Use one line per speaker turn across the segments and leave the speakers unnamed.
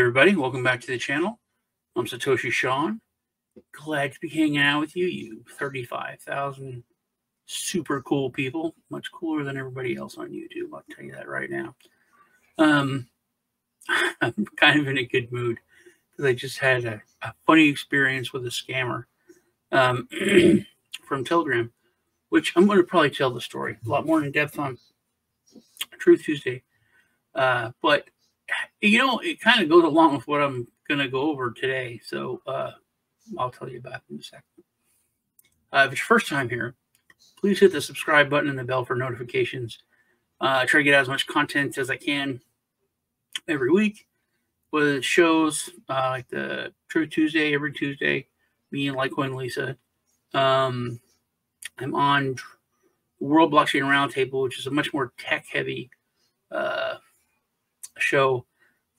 everybody, welcome back to the channel. I'm Satoshi Sean. Glad to be hanging out with you, you 35,000 super cool people. Much cooler than everybody else on YouTube, I'll tell you that right now. I'm kind of in a good mood because I just had a funny experience with a scammer from Telegram, which I'm going to probably tell the story a lot more in depth on Truth Tuesday. But you know, it kind of goes along with what I'm going to go over today. So I'll tell you about it in a second. If it's your first time here, please hit the subscribe button and the bell for notifications. I try to get out as much content as I can every week with shows like the Truth Tuesday every Tuesday, me and Litecoin Lisa. I'm on World Blockchain Roundtable, which is a much more tech-heavy show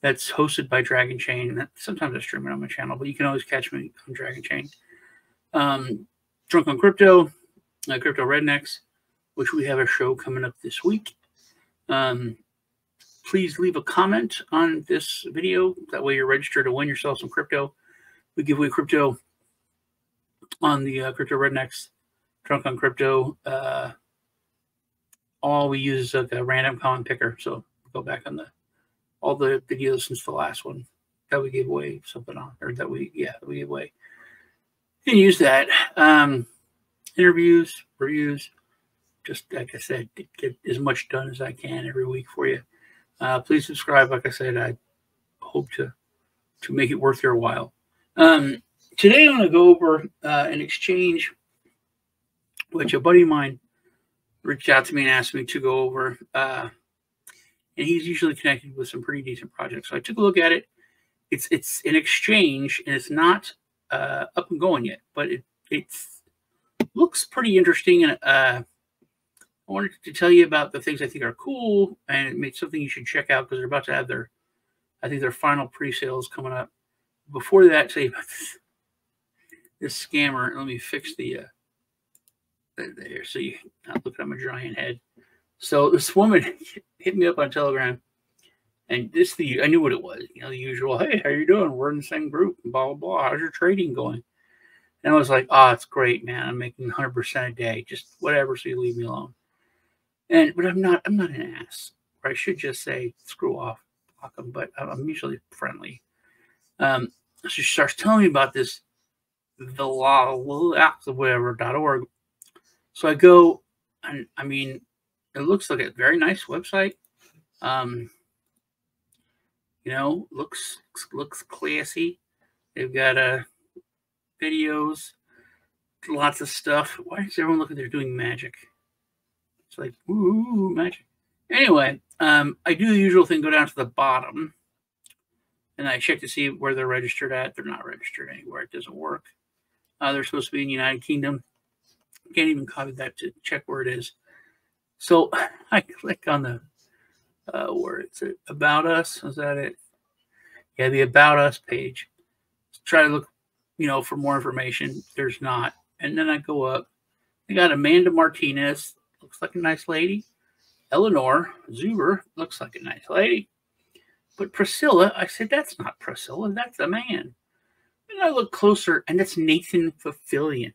that's hosted by Dragon Chain. Sometimes I stream it on my channel, but you can always catch me on Dragon Chain. Drunk on Crypto, Crypto Rednecks, which we have a show coming up this week. Please leave a comment on this video. That way you're registered to win yourself some crypto. We give away crypto on the Crypto Rednecks, Drunk on Crypto. All we use is like a random common picker. So go back on all the videos since the last one that we gave away something on, or that we gave away. You can use that. Interviews, reviews, just like I said, get as much done as I can every week for you. Please subscribe. Like I said, I hope to make it worth your while. Today I'm going to go over an exchange which a buddy of mine reached out to me and asked me to go over. And he's usually connected with some pretty decent projects. So I took a look at it. It's an exchange, and it's not up and going yet, but it looks pretty interesting. And I wanted to tell you about the things I think are cool, and it's something you should check out because they're about to have their final pre-sales coming up. Before that, tell you about this scammer. Let me fix the there so you not looking at my giant head. So this woman hit me up on Telegram, and I knew what it was. You know, the usual, hey, how you doing? We're in the same group, blah, blah, blah. How's your trading going? And I was like, oh, it's great, man. I'm making 100% a day, just whatever, so you leave me alone. But I'm not an ass. Or I should just say, screw off, block them, but I'm usually friendly. So she starts telling me about this, whatever.org. So I go, and I mean, it looks like a very nice website. You know, looks classy. They've got videos, lots of stuff. Why does everyone look like they're doing magic? It's like, ooh, magic. Anyway, I do the usual thing, go down to the bottom, and I check to see where they're registered at. They're not registered anywhere. It doesn't work. They're supposed to be in the United Kingdom. Can't even copy that to check where it is. So I click on the where it's at, About Us. Is that it? Yeah, the About Us page. Try to look, you know, for more information. There's not. And then I go up. I got Amanda Martinez. Looks like a nice lady. Eleanor Zuber. Looks like a nice lady. But Priscilla, I said, that's not Priscilla. That's a man. And I look closer, and that's Nathan Fillion,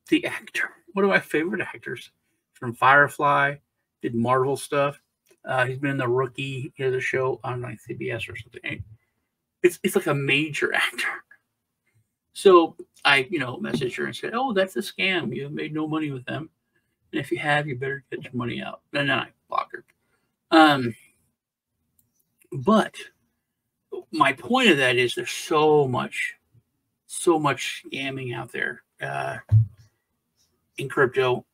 the actor. One of my favorite actors. From Firefly, did Marvel stuff. He's been in The Rookie. He has a show on like CBS or something. It's like a major actor. So I, messaged her and said, "Oh, that's a scam. You have made no money with them. And if you have, you better get your money out." And then I blocked her. But my point of that is there's so much scamming out there in crypto.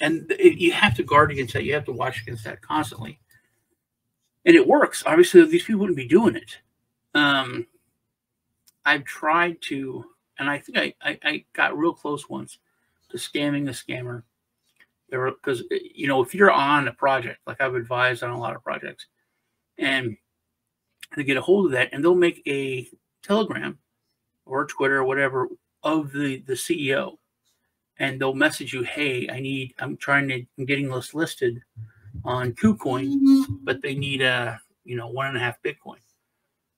And you have to guard against that. You have to watch against that constantly. And it works. Obviously, these people wouldn't be doing it. I've tried to, and I think I got real close once to scamming the scammer. Because, if you're on a project, like I've advised on a lot of projects, and they get a hold of that, and they'll make a Telegram or Twitter or whatever of the CEO. And they'll message you, hey, I'm getting this listed on KuCoin, but they need 1.5 Bitcoin.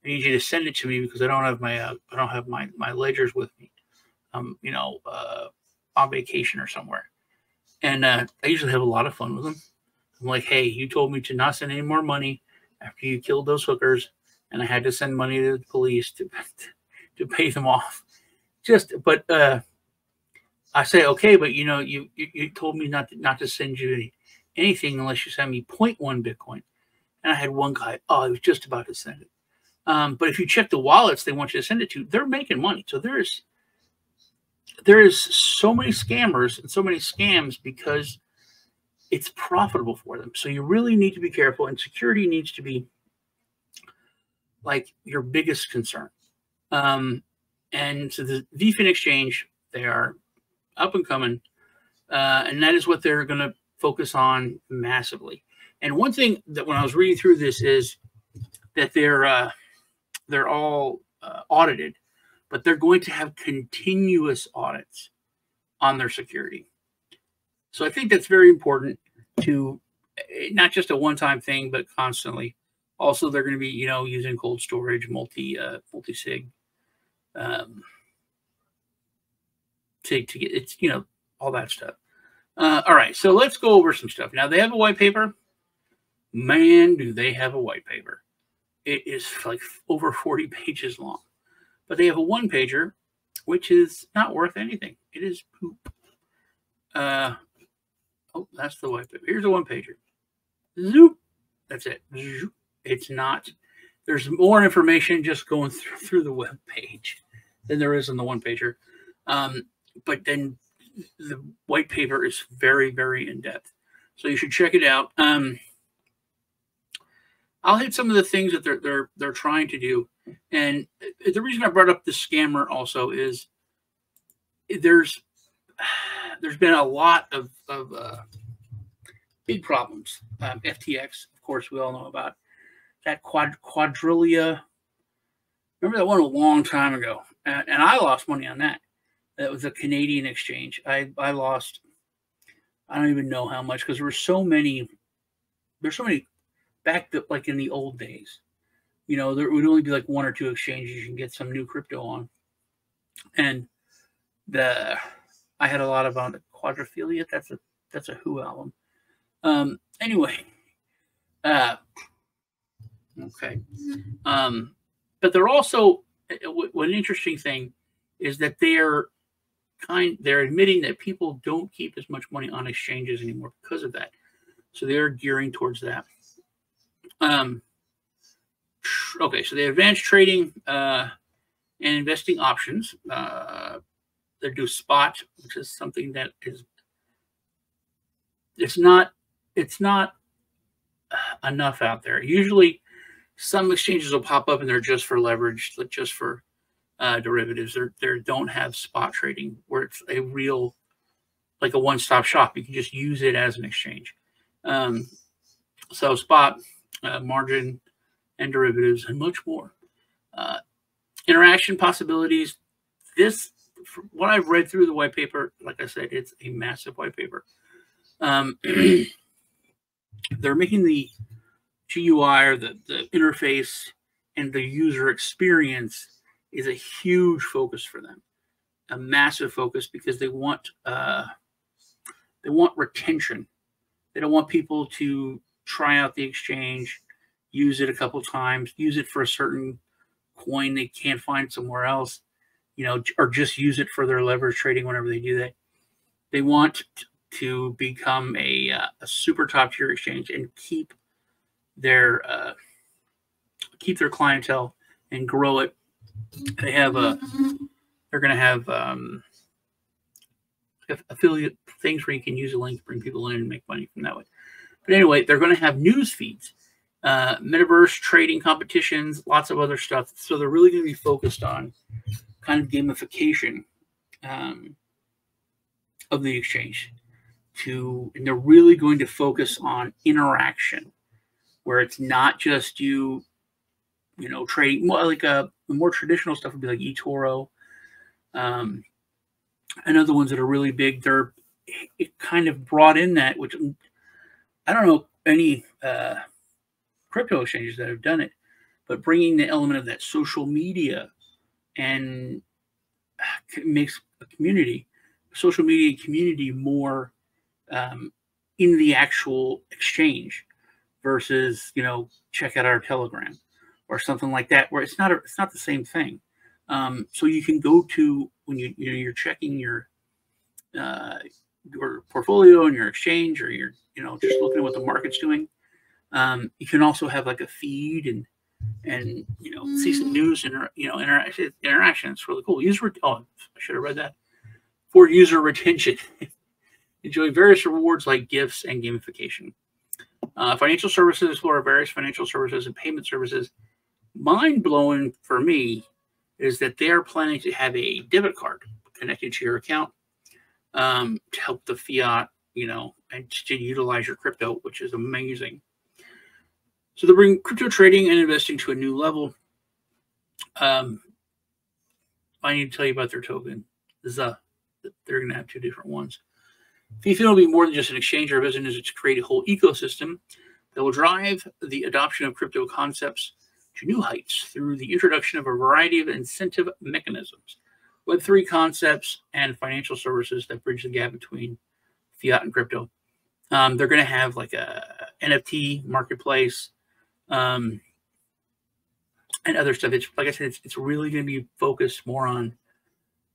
need you to send it to me because I don't have my ledgers with me. On vacation or somewhere. And I usually have a lot of fun with them. I'm like, hey, you told me to not send any more money after you killed those hookers, and I had to send money to the police to pay them off. But I say, okay, but you told me not to send you anything unless you send me 0.1 Bitcoin. And I had one guy, I was just about to send it. But if you check the wallets they want you to send it to, they're making money. So there is so many scammers and so many scams because it's profitable for them. So you really need to be careful, and security needs to be like your biggest concern. And so the Vfin exchange, they are up and coming, and that is what they're going to focus on massively. And one thing that when I was reading through this is that they're all audited, but they're going to have continuous audits on their security. So I think that's very important to not just a one-time thing, but constantly. Also, they're going to be, using cold storage, multi-sig, to get it's, all that stuff. All right, so let's go over some stuff. Now, they have a white paper. Man, do they have a white paper. It is like over 40 pages long. But they have a one-pager, which is not worth anything. It is poop. That's the white paper. Here's a one-pager. Zoop. That's it. Zoop. It's not. There's more information just going through the web page than there is on the one-pager. But then the white paper is very, very in-depth. So you should check it out. I'll hit some of the things that they're trying to do. And the reason I brought up the scammer also is there's been a lot of big problems. FTX, of course, we all know about that quadrillia. Remember that one a long time ago, and I lost money on that. That was a Canadian exchange. I lost, I don't even know how much, because there were so many. There's so many back like in the old days. There would only be like one or two exchanges you can get some new crypto on. And I had a lot of on the quadrophilia. That's a Who album. Anyway. Okay. But they're also, one interesting thing is that they're admitting that people don't keep as much money on exchanges anymore because of that. So they're gearing towards that. Okay, so they advanced trading and investing options. They do spot, which is something that is it's not enough out there. Usually, some exchanges will pop up and they're just for leverage, just for derivatives. They don't have spot trading where it's a real, like a one-stop shop. You can just use it as an exchange. So spot, margin, and derivatives, and much more. Interaction possibilities. This, from what I've read through the white paper, like I said, it's a massive white paper. They're making the GUI, or the interface, and the user experience is a huge focus for them, a massive focus, because they want retention. They don't want people to try out the exchange, use it a couple times, use it for a certain coin they can't find somewhere else, or just use it for their leverage trading whenever they do that. They want to become a super top tier exchange and keep their clientele and grow it. They have they're going to have affiliate things where you can use a link to bring people in and make money from that way. But anyway, they're going to have news feeds, Metaverse trading competitions, lots of other stuff. So they're really going to be focused on kind of gamification of the exchange. And they're really going to focus on interaction, where it's not just you trading. More like the more traditional stuff would be like eToro, and other ones that are really big. It kind of brought in that, which I don't know any crypto exchanges that have done it, but bringing the element of that social media and makes a social media community more in the actual exchange versus, check out our Telegram or something like that, where it's not the same thing. So you can go to when you're checking your portfolio and your exchange, or you're just looking at what the market's doing. You can also have like a feed and see some news and interaction. It's really cool. I should have read that. For user retention, enjoy various rewards like gifts and gamification. Financial services, explore various financial services and payment services. Mind blowing for me is that they are planning to have a debit card connected to your account to help the fiat, and to utilize your crypto, which is amazing. So they bring crypto trading and investing to a new level. I need to tell you about their token. They're going to have two different ones. Vfin will be more than just an exchange. Our vision is to create a whole ecosystem that will drive the adoption of crypto concepts to new heights through the introduction of a variety of incentive mechanisms, Web3 concepts, and financial services that bridge the gap between fiat and crypto. They're going to have like a NFT marketplace and other stuff. It's like I said, it's really going to be focused more on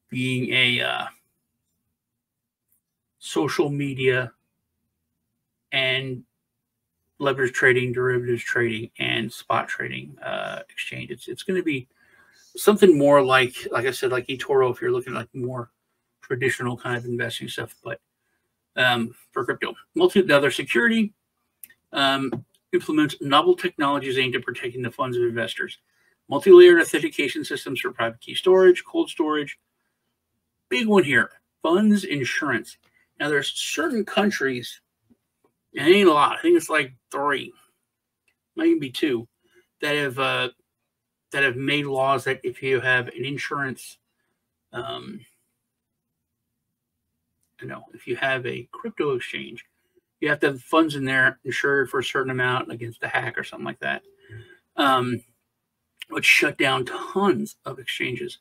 being a social media and leverage trading, derivatives trading, and spot trading exchange. It's going to be something more like I said, like eToro, if you're looking at like more traditional kind of investing stuff, but for crypto. Other security implements novel technologies aimed at protecting the funds of investors. Multi-layered authentication systems for private key storage, cold storage. Big one here, funds insurance. Now, there's certain countries, and it ain't a lot, I think it's like 3, might even be 2, that have made laws that if you have an insurance, if you have a crypto exchange, you have to have funds in there insured for a certain amount against a hack or something like that, which shut down tons of exchanges.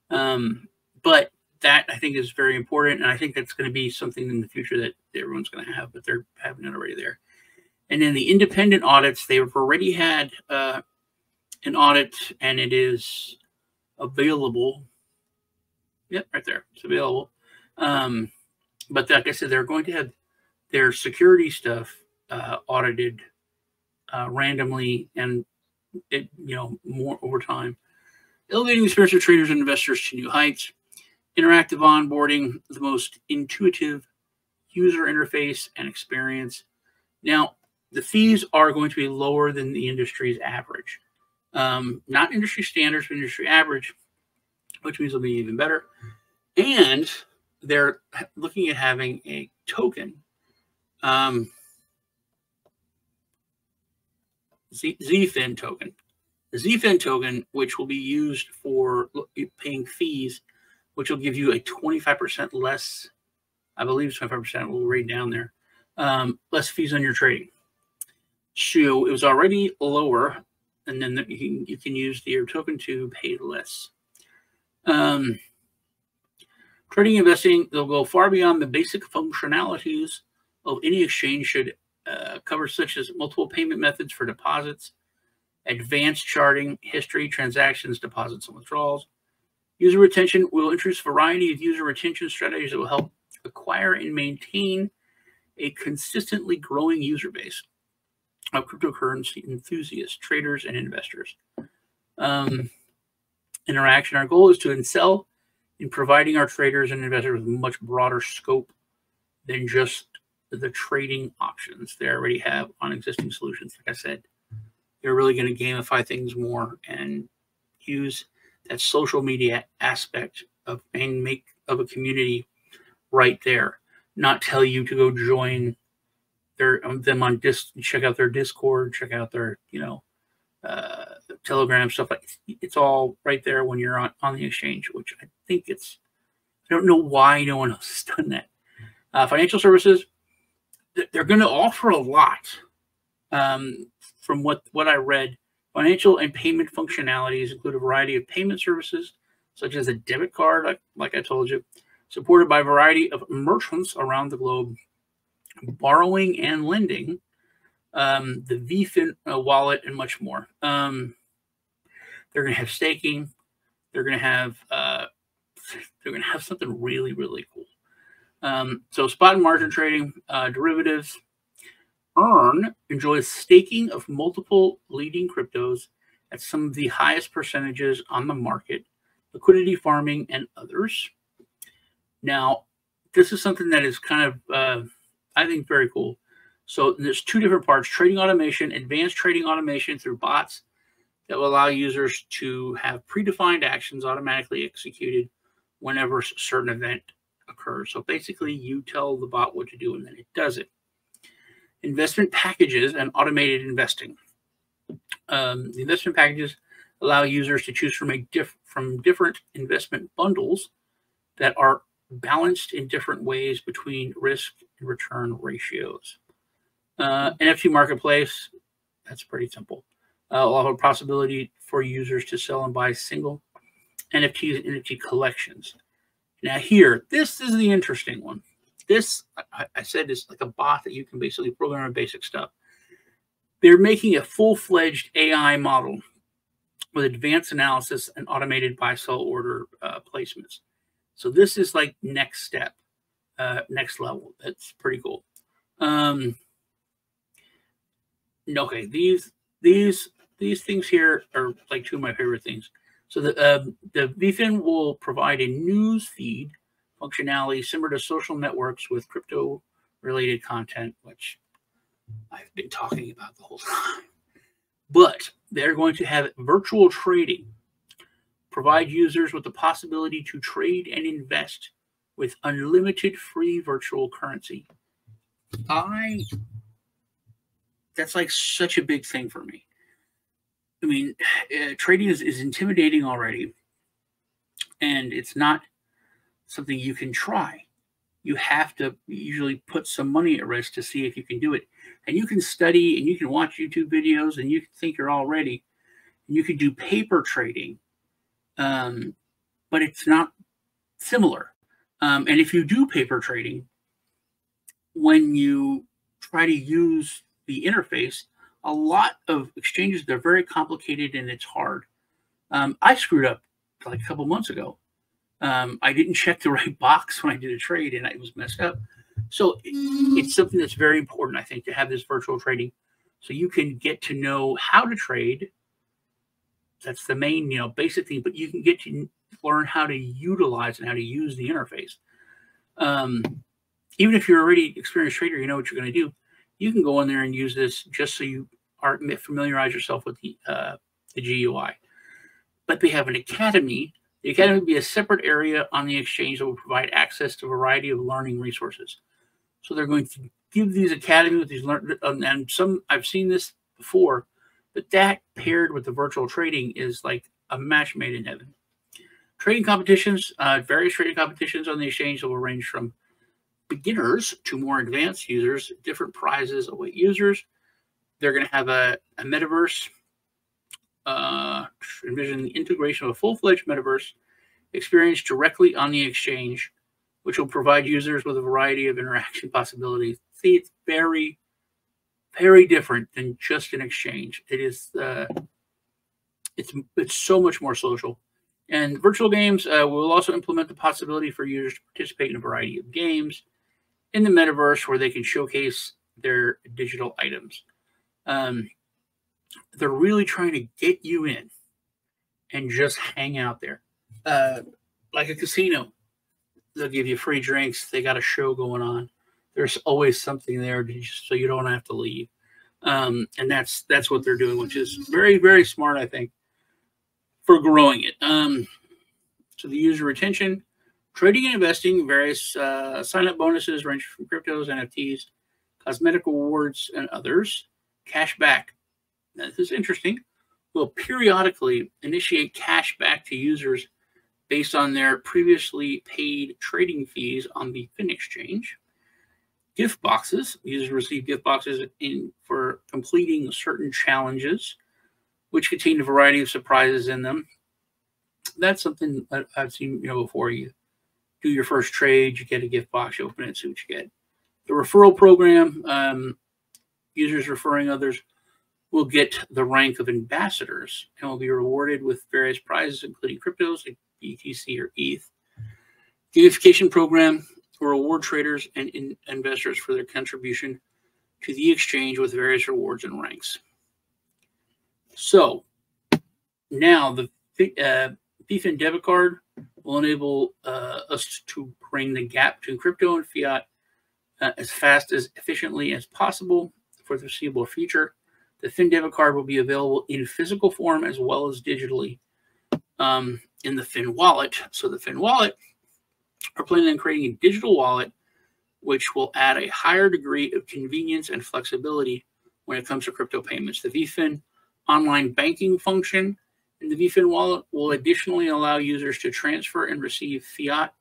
But that, I think, is very important, and I think that's going to be something in the future that everyone's going to have, but they're having it already there. And then the independent audits, they've already had an audit, and it is available. Yep, right there. It's available. But like I said, they're going to have their security stuff audited randomly and more over time. Elevating the experience of traders and investors to new heights. Interactive onboarding, the most intuitive user interface and experience. Now, the fees are going to be lower than the industry's average. Not industry standards, but industry average, which means it'll be even better. And they're looking at having a token, Vfin token. The Vfin token, which will be used for paying fees, which will give you a 25% less, I believe it's 25%, we'll read down there, less fees on your trading. So it was already lower, and then you can use your token to pay less. Trading investing, they'll go far beyond the basic functionalities of any exchange, should cover such as multiple payment methods for deposits, advanced charting, history, transactions, deposits, and withdrawals. User retention will introduce a variety of user retention strategies that will help acquire and maintain a consistently growing user base of cryptocurrency enthusiasts, traders, and investors. Interaction. Our goal is to excel in providing our traders and investors with a much broader scope than just the trading options they already have on existing solutions. Like I said, they're really going to gamify things more and use that social media aspect of and make of a community right there. Not tell you to go join them on check out their Discord, check out their Telegram, stuff like it's all right there when you're on the exchange, which I think I don't know why no one else has done that. Financial services, they're going to offer a lot from what I read Financial and payment functionalities include a variety of payment services, such as a debit card, like I told you, supported by a variety of merchants around the globe, borrowing and lending, the Vfin wallet, and much more. They're going to have staking. They're going to have something really, really cool. So spot and margin trading, derivatives. Earn enjoys staking of multiple leading cryptos at some of the highest percentages on the market, liquidity farming, and others. Now, this is something that is kind of, I think, very cool. So there's two different parts: trading automation, advanced trading automation through bots that will allow users to have predefined actions automatically executed whenever a certain event occurs. So basically, you tell the bot what to do, and then it does it. Investment packages and automated investing. The investment packages allow users to choose from different investment bundles that are balanced in different ways between risk and return ratios. NFT marketplace, that's pretty simple. Allow a possibility for users to sell and buy single NFTs and NFT collections. Now here, this is the interesting one. This, I said, is like a bot that you can basically program in basic stuff. They're making a full-fledged AI model with advanced analysis and automated buy-sell order placements. So this is like next step, next level. That's pretty cool. Okay, these things here are like two of my favorite things. So the Vfin will provide a news feed functionality similar to social networks with crypto-related content, which I've been talking about the whole time. But they're going to have virtual trading, provide users with the possibility to trade and invest with unlimited free virtual currency. That's like such a big thing for me. I mean, trading is intimidating already, and it's not something you can try. You have to usually put some money at risk to see if you can do it. And you can study and you can watch YouTube videos and you can think you're all ready. You can do paper trading, but it's not similar. And if you do paper trading, when you try to use the interface, a lot of exchanges, they're very complicated and it's hard. I screwed up like a couple months ago. I didn't check the right box when I did a trade and it was messed up. So it's something that's very important, I think, to have this virtual trading so you can get to know how to trade. That's the main, basic thing, but you can get to learn how to utilize and how to use the interface. Even if you're already an experienced trader, you know what you're going to do. You can go in there and use this just so you familiarize yourself with the GUI. But they have an academy. The academy will be a separate area on the exchange that will provide access to a variety of learning resources. So they're going to give these academy with these and some I've seen this before, but that paired with the virtual trading is like a match made in heaven. Trading competitions, various trading competitions on the exchange will range from beginners to more advanced users. Different prizes await users. They're going to have a metaverse. Envision the integration of a full-fledged metaverse experience directly on the exchange, which will provide users with a variety of interaction possibilities. See, it's very, very different than just an exchange. It is, it's so much more social. And virtual games will also implement the possibility for users to participate in a variety of games in the metaverse where they can showcase their digital items. They're really trying to get you in and just hang out there. Like a casino, they'll give you free drinks. They got a show going on. There's always something there so you don't have to leave. And that's what they're doing, which is very, very smart, I think, for growing it. So the user retention, trading and investing, various sign-up bonuses range from cryptos, NFTs, cosmetic rewards, and others. Cash back. Now, this is interesting. Will periodically initiate cash back to users based on their previously paid trading fees on the Vfin exchange. Gift boxes. Users receive gift boxes for completing certain challenges. which contain a variety of surprises in them. That's something that I've seen, before. You do your first trade, you get a gift box, you open it, see what you get. The referral program, users referring others will get the rank of ambassadors and will be rewarded with various prizes, including cryptos like BTC or ETH. Gamification program will reward traders and investors for their contribution to the exchange with various rewards and ranks. So now the Vfin debit card will enable us to bring the gap between crypto and fiat as fast as efficiently as possible for the foreseeable future. The Fin debit card will be available in physical form as well as digitally in the Fin wallet. So the Fin wallet are planning on creating a digital wallet which will add a higher degree of convenience and flexibility when it comes to crypto payments. The Vfin online banking function in the Vfin wallet will additionally allow users to transfer and receive fiat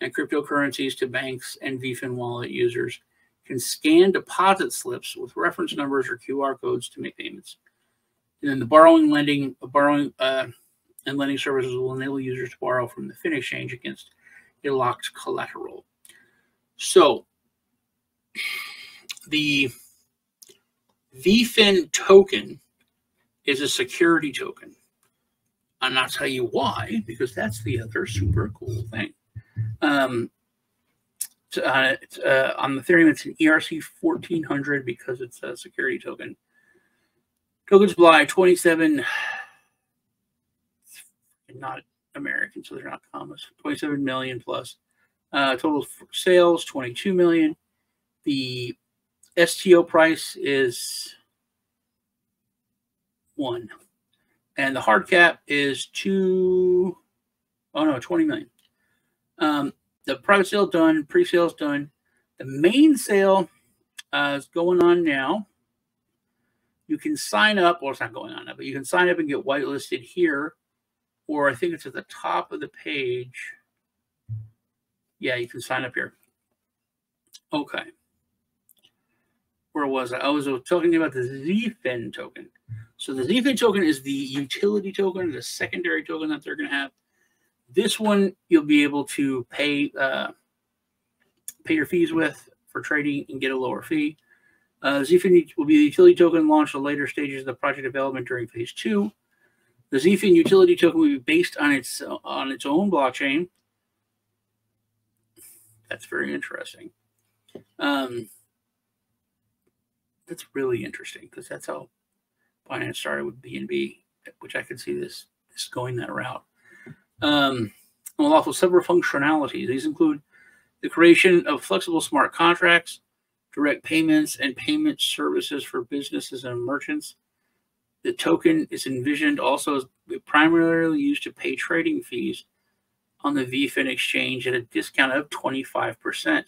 and cryptocurrencies to banks, and Vfin wallet users can scan deposit slips with reference numbers or QR codes to make payments. And then the borrowing and lending services will enable users to borrow from the Fin exchange against a locked collateral. So the Vfin token is a security token. And I'll tell you why, because that's the other super cool thing. On Ethereum, it's an ERC 1400 because it's a security token. Token supply 27, not American, so they're not commas. 27 million plus. Total sales 22 million. The STO price is 1. And the hard cap is 20 million. The private sale done, pre-sales done. The main sale is going on now. You can sign up, well, it's not going on now, but you can sign up and get whitelisted here, or I think it's at the top of the page. Yeah, you can sign up here. Okay. Where was I? I was talking about the Vfin token. So the Vfin token is the utility token, the secondary token that they're going to have. This one you'll be able to pay your fees with for trading and get a lower fee. Vfin will be the utility token launched in later stages of the project development during phase 2. The Vfin utility token will be based on its own blockchain. That's very interesting. That's really interesting because that's how Binance started with BNB, which I could see this going that route. Will offer several functionalities. These include the creation of flexible smart contracts, direct payments, and payment services for businesses and merchants. The token is envisioned also as primarily used to pay trading fees on the Vfin exchange at a discount of 25%.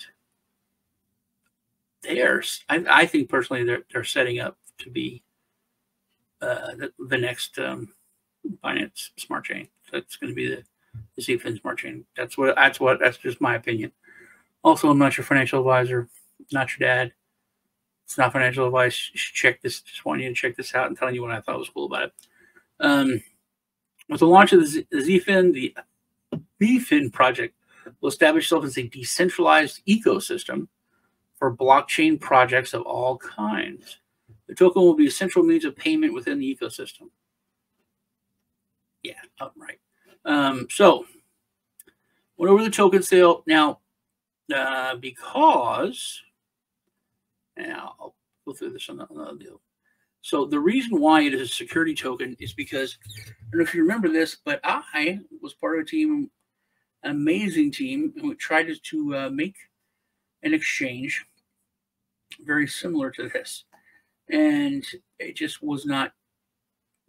I think personally they're setting up to be the next Binance smart chain. That's going to be the Vfin smart chain. That's just my opinion. Also, I'm not your financial advisor, not your dad. It's not financial advice. You should check this. Just want you to check this out and telling you what I thought was cool about it. With the launch of the Vfin project will establish itself as a decentralized ecosystem for blockchain projects of all kinds. The token will be a central means of payment within the ecosystem. Yeah, right. So, went over the token sale. Now, because, now I'll go through this on another deal. So, the reason why it is a security token is because, I don't know if you remember this, but I was part of a team, an amazing team, and we tried to make an exchange very similar to this. And it just was not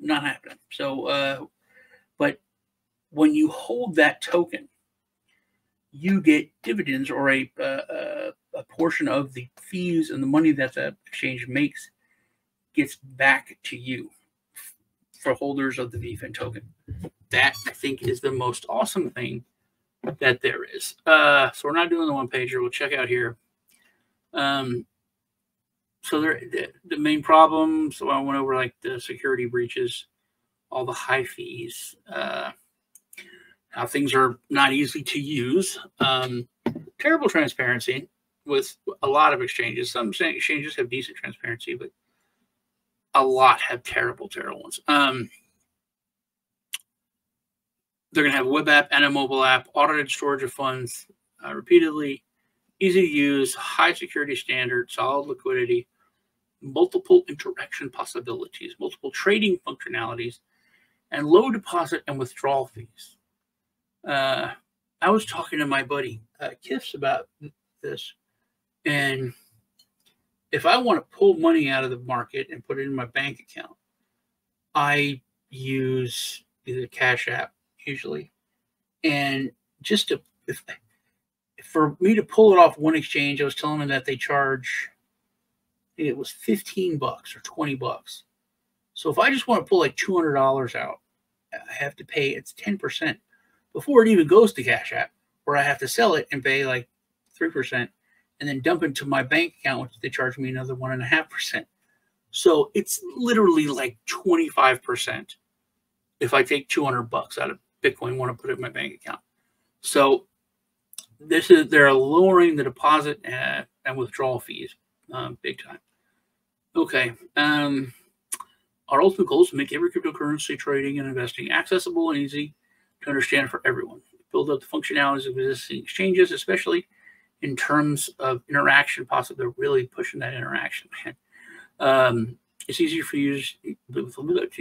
happening. So, but when you hold that token, you get dividends or a portion of the fees and the money that the exchange makes gets back to you for holders of the Vfin token. That, I think, is the most awesome thing that there is. So we're not doing the one pager. We'll check out here. So the main problem, so I went over like the security breaches. all the high fees, how things are not easy to use, terrible transparency with a lot of exchanges. Some exchanges have decent transparency, but a lot have terrible ones. They're going to have a web app and a mobile app, audited storage of funds repeatedly, easy to use, high security standard, solid liquidity, multiple interaction possibilities, multiple trading functionalities, and low deposit and withdrawal fees. I was talking to my buddy Kiffs about this, and if I want to pull money out of the market and put it in my bank account, I use either Cash App usually, and just to for me to pull it off one exchange, I was telling them that they charge, it was $15 or $20. So if I just want to pull like $200 out, I have to pay, it's 10% before it even goes to Cash App, where I have to sell it and pay like 3% and then dump into my bank account, which they charge me another 1.5%. So it's literally like 25% if I take $200 out of Bitcoin, want to put it in my bank account. So they're lowering the deposit and withdrawal fees big time. Okay. Our ultimate goal is to make every cryptocurrency trading and investing accessible and easy to understand for everyone. Build up the functionalities of existing exchanges, especially in terms of interaction. Possibly they're really pushing that interaction, man. It's easier for users. It's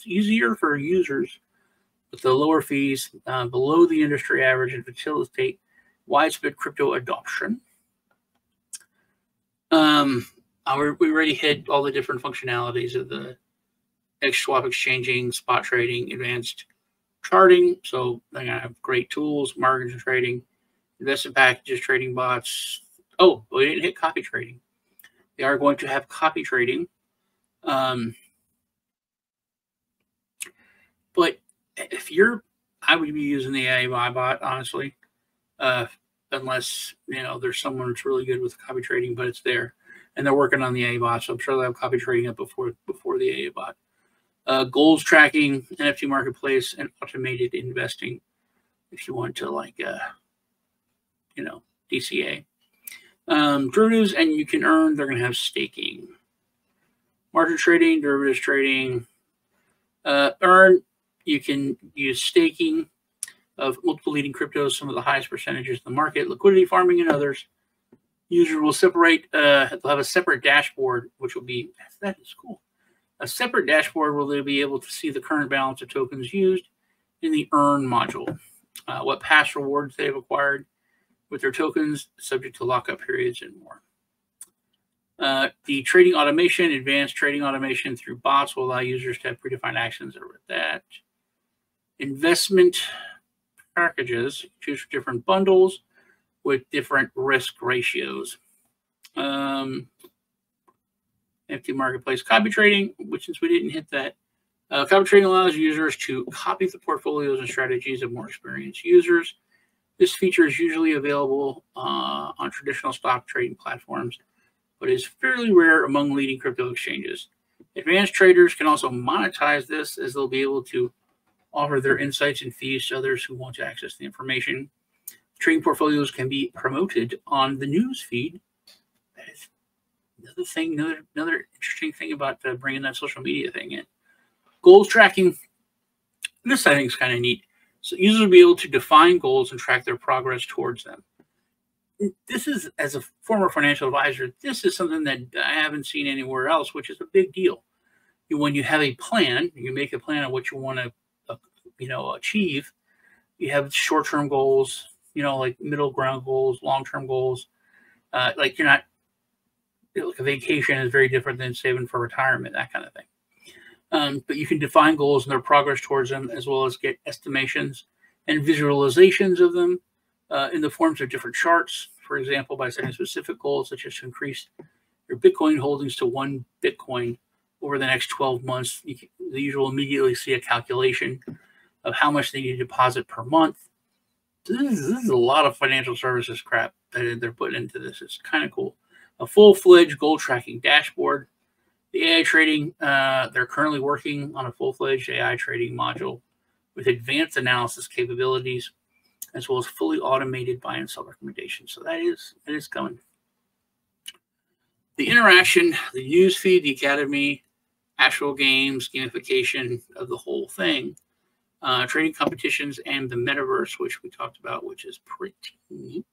easier for users with the lower fees, below the industry average, and facilitate widespread crypto adoption. We already hit all the different functionalities of the swap exchanging, spot trading, advanced charting. So they're going to have great tools, margin trading, investment packages, trading bots. Oh, we didn't hit copy trading. They are going to have copy trading. But if I would be using the AI bot, honestly, unless, there's someone that's really good with copy trading, but it's there. And they're working on the AI bot, so I'm sure they'll have copy trading up before the AI bot. Goals tracking, NFT marketplace, and automated investing if you want to, DCA. Derivatives, and you can earn, they're going to have staking. Margin trading, derivatives trading. Earn, you can use staking of multiple leading cryptos, some of the highest percentages in the market, liquidity farming, and others. User will separate, they'll have a separate dashboard, which will be, that is cool. A separate dashboard where they'll be able to see the current balance of tokens used in the earn module, what past rewards they've acquired with their tokens, subject to lockup periods, and more. The trading automation, advanced trading automation through bots will allow users to have predefined actions over that. Investment packages, choose different bundles with different risk ratios. NFT marketplace copy trading, which since we didn't hit that, copy trading allows users to copy the portfolios and strategies of more experienced users. This feature is usually available on traditional stock trading platforms, but is fairly rare among leading crypto exchanges. Advanced traders can also monetize this, as they'll be able to offer their insights and fees to others who want to access the information. Trading portfolios can be promoted on the news feed. That is another thing, another interesting thing about bringing that social media thing in. Goals tracking. This I think is kind of neat. So users will be able to define goals and track their progress towards them. This is, as a former financial advisor, this is something that I haven't seen anywhere else, which is a big deal. When you have a plan, you make a plan of what you want to, achieve. You have short-term goals, like middle ground goals, long-term goals. You're not, like a vacation is very different than saving for retirement, that kind of thing. But you can define goals and their progress towards them, as well as get estimations and visualizations of them in the forms of different charts. For example, by setting specific goals, such as to increase your Bitcoin holdings to 1 Bitcoin over the next 12 months, the user will immediately see a calculation of how much they need to deposit per month. This is a lot of financial services crap that they're putting into this. It's kind of cool. A full-fledged goal tracking dashboard. The AI trading, they're currently working on a full-fledged AI trading module with advanced analysis capabilities, as well as fully automated buy and sell recommendations. So that is coming. The interaction, the news feed, the academy, actual games, gamification of the whole thing, trading competitions, and the metaverse, which we talked about, which is pretty neat.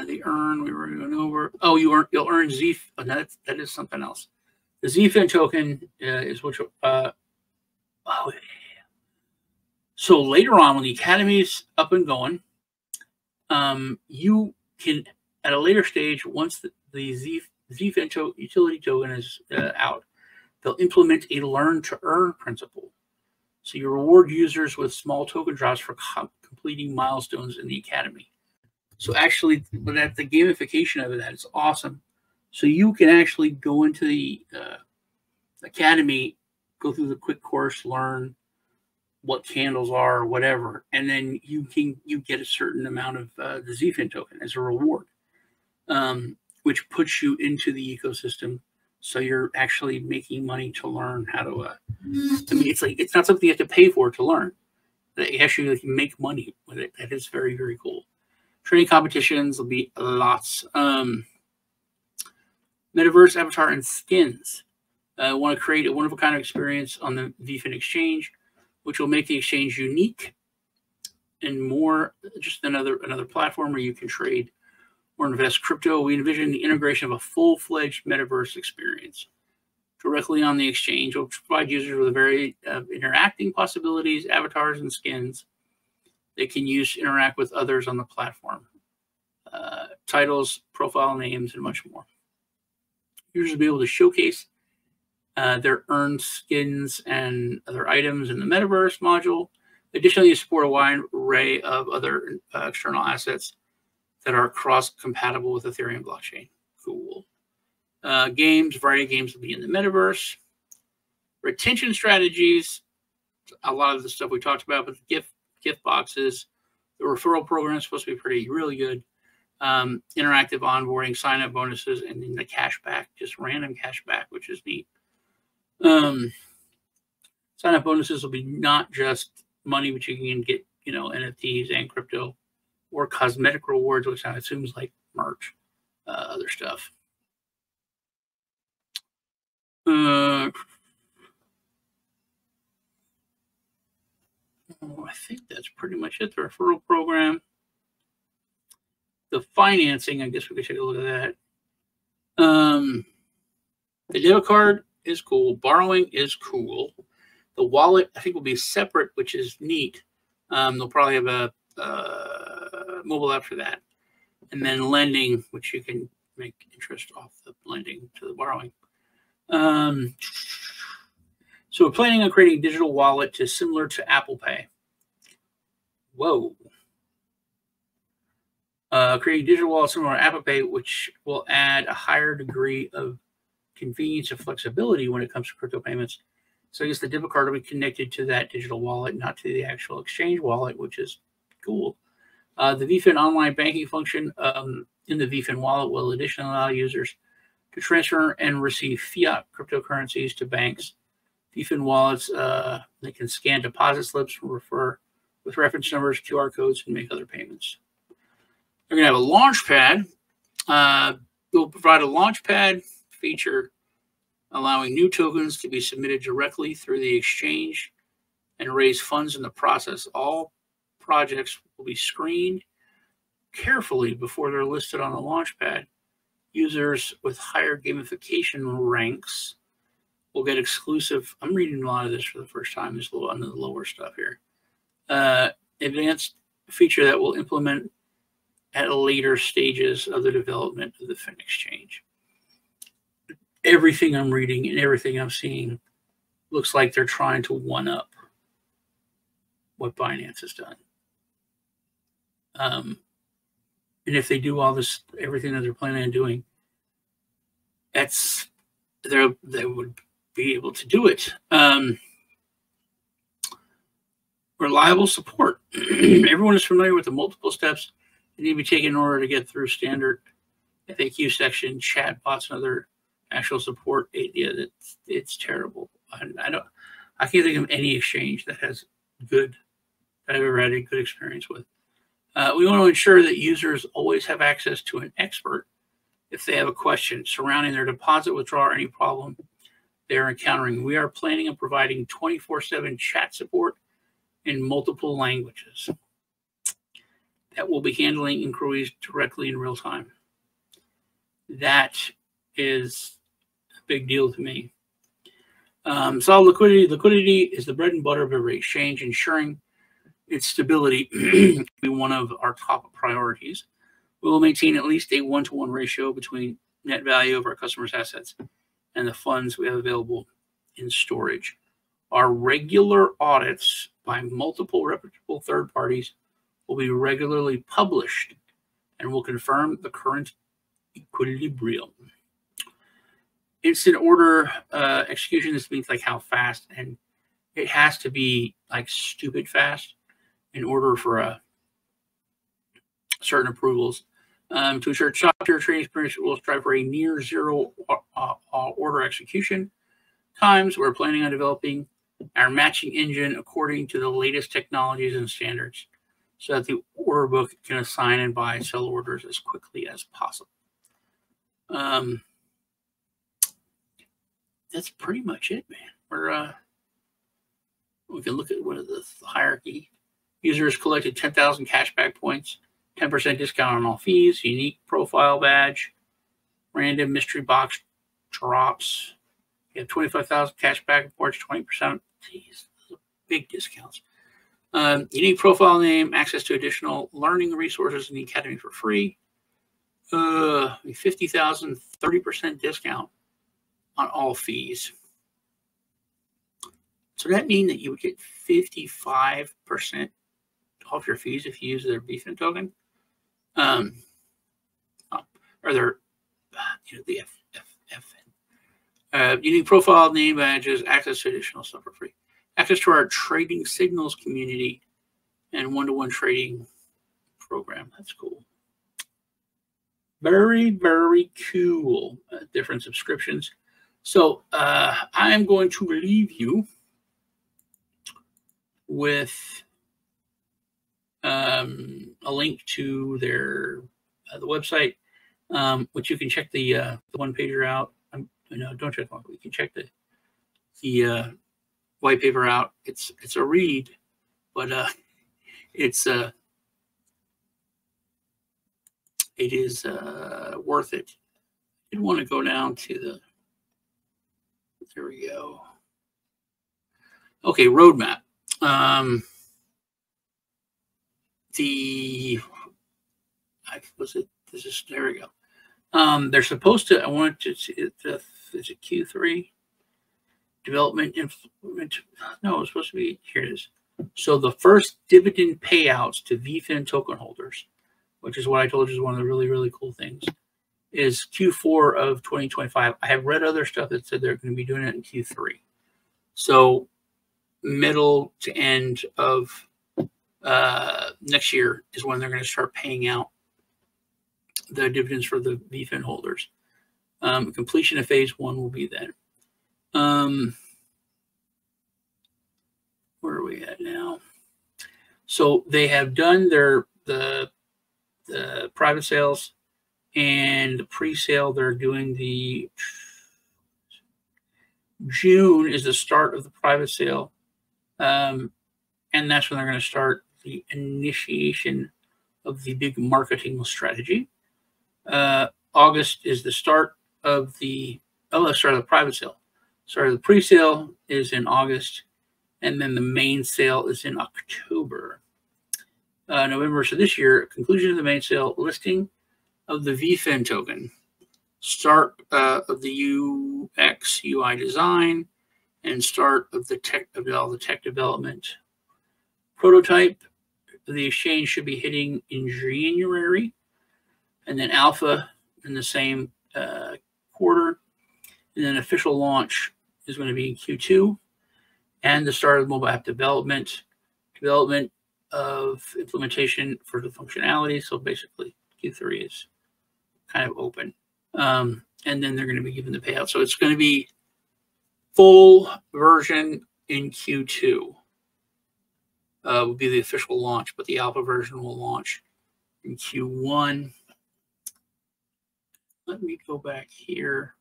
The earn, we were going over. Oh, you'll earn Z. Oh, that is something else. The Zfin token is which. Oh, yeah. So later on, when the academy is up and going, you can, at a later stage, once the Vfin utility token is out, they'll implement a learn-to-earn principle. So you reward users with small token drops for completing milestones in the academy. So actually, but at the gamification of that is awesome. So you can actually go into the academy, go through the quick course, learn what candles are or whatever, and then you get a certain amount of the Zfin token as a reward, which puts you into the ecosystem. So you're actually making money to learn how to. I mean, it's not something you have to pay for to learn. You actually make money with it. That is very, very cool. Trading competitions will be lots. Metaverse avatar and skins. Want to create a one-of-a-kind experience on the Vfin exchange, which will make the exchange unique and more just another platform where you can trade or invest crypto. We envision the integration of a full-fledged metaverse experience directly on the exchange, will provide users with a very interacting possibilities, avatars, and skins they can use to interact with others on the platform. Titles, profile names, and much more. Users will be able to showcase their earned skins and other items in the Metaverse module. Additionally, you support a wide array of other external assets that are cross-compatible with Ethereum blockchain. Cool. Games, variety of games will be in the Metaverse. Retention strategies, a lot of the stuff we talked about, but the gift boxes, the referral program is supposed to be really good. Interactive onboarding, sign-up bonuses, and then the cashback, just random cashback, which is neat. Sign-up bonuses will be not just money, but you can get, NFTs and crypto, or cosmetic rewards, which I assume is like merch, other stuff. I think that's pretty much it. The referral program. The financing, I guess we could take a look at that. The debit card is cool. Borrowing is cool. The wallet, I think, will be separate, which is neat. They'll probably have a mobile app for that. And then lending, which you can make interest off the lending to the borrowing. So we're planning on creating a digital wallet similar to Apple Pay. Whoa. Creating a digital wallet similar to Apple Pay, which will add a higher degree of convenience and flexibility when it comes to crypto payments. So I guess the debit card will be connected to that digital wallet, not to the actual exchange wallet, which is cool. The Vfin online banking function in the Vfin wallet will additionally allow users to transfer and receive fiat cryptocurrencies to banks. Vfin wallets, they can scan deposit slips, refer with reference numbers, QR codes, and make other payments. They're going to have a launch pad. They'll provide a launch pad feature allowing new tokens to be submitted directly through the exchange and raise funds in the process. All projects will be screened carefully before they're listed on the launch pad. Users with higher gamification ranks will get exclusive. I'm reading a lot of this for the first time. This little under the lower stuff here. Advanced feature that will implement at later stages of the development of the Fin exchange. Everything I'm reading and everything I'm seeing looks like they're trying to one-up what Binance has done. And if they do all this, everything that they're planning on doing, they would be able to do it. Reliable support. Everyone is familiar with the multiple steps need to be taken in order to get through standard FAQ section, chat bots, and other actual support. Yeah, it's terrible. I can't think of any exchange that has good that I've ever had a good experience with. We want to ensure that users always have access to an expert if they have a question surrounding their deposit withdrawal or any problem they're encountering. We are planning on providing 24/7 chat support in multiple languages that will be handling inquiries directly in real time. That is a big deal to me. Solid liquidity. Liquidity is the bread and butter of every exchange. Ensuring its stability will be one of our top priorities. We will maintain at least a 1-to-1 ratio between net value of our customers' assets and the funds we have available in storage. Our regular audits by multiple reputable third parties will be regularly published and will confirm the current equilibrium. Instant order execution, this means like how fast, and it has to be like stupid fast in order for certain approvals. To ensure top-tier trading experience, we'll strive for a near zero order execution times. We're planning on developing our matching engine according to the latest technologies and standards so that the order book can assign and buy and sell orders as quickly as possible. That's pretty much it, man. We can look at what is the hierarchy. Users collected 10,000 cashback points, 10% discount on all fees, unique profile badge, random mystery box drops. You have 25,000 cashback points, 20%. Jeez, those are big discounts. Unique profile name, access to additional learning resources in the academy for free. 50,000, 30% discount on all fees. So that means that you would get 55% off your fees if you use their Vfin token, or their, the Vfin. Unique profile name badges, access to additional stuff for free, access to our trading signals community, and one-to-one trading program. That's cool. Very, very cool. Different subscriptions. So I am going to leave you with a link to their the website, which you can check the one pager out. No, don't check one. You can check the white paper out. It's a read, but it is worth it. I did want to go down to the. There we go. Okay, roadmap. There we go. They're supposed to, I wanted to see, is it Q3? Development, implement, no, it's supposed to be, here it is. So the first dividend payouts to Vfin token holders, which is what I told you is one of the really, really cool things, is Q4 of 2025. I have read other stuff that said they're going to be doing it in Q3. So middle to end of next year is when they're going to start paying out the dividends for the Vfin holders. Completion of phase 1 will be then. Where are we at now? So they have done the private sales and the pre-sale. They're doing the June is the start of the private sale. And that's when they're going to start the initiation of the big marketing strategy. August is the start of the start of the private sale. Start of the pre-sale is in August, and then the main sale is in October. November, so this year, conclusion of the main sale, listing of the Vfin token, start of the UX UI design, and start of the all the tech development. Prototype of the exchange should be hitting in January, and then alpha in the same quarter, and then official launch is going to be in Q2, and the start of mobile app development of implementation for the functionality. So basically, Q3 is kind of open. And then they're going to be given the payout. So it's going to be full version in Q2. Will be the official launch, but the alpha version will launch in Q1. Let me go back here.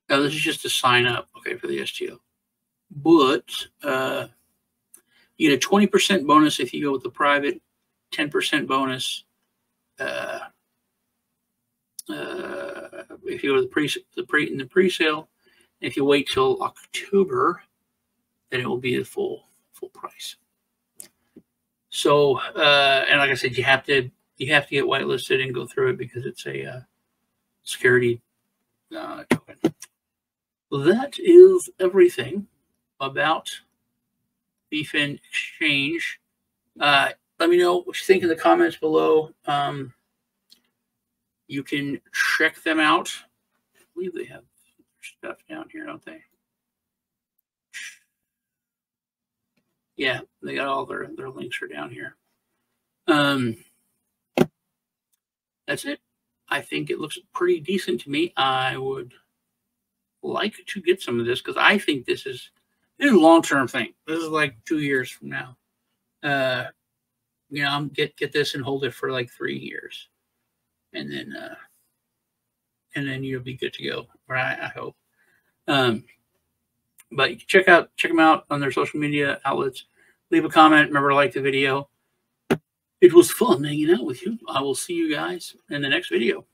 Now, this is just a sign up, okay, for the STO. But you get a 20% bonus if you go with the private, 10% bonus if you go to the pre-sale. If you wait till October, then it will be the full price. So, and like I said, you have to get whitelisted and go through it because it's a security token. That is everything about Vfin Exchange. Let me know what you think in the comments below. You can check them out. I believe they have stuff down here, don't they? Yeah, they got all their links are down here. That's it. I think it looks pretty decent to me. I would like to get some of this because I think this is a long-term thing. This is like 2 years from now. You know, get this and hold it for like 3 years, and then you'll be good to go. Or I hope. But you can check them out on their social media outlets. Leave a comment. Remember to like the video. It was fun hanging out with you. I will see you guys in the next video.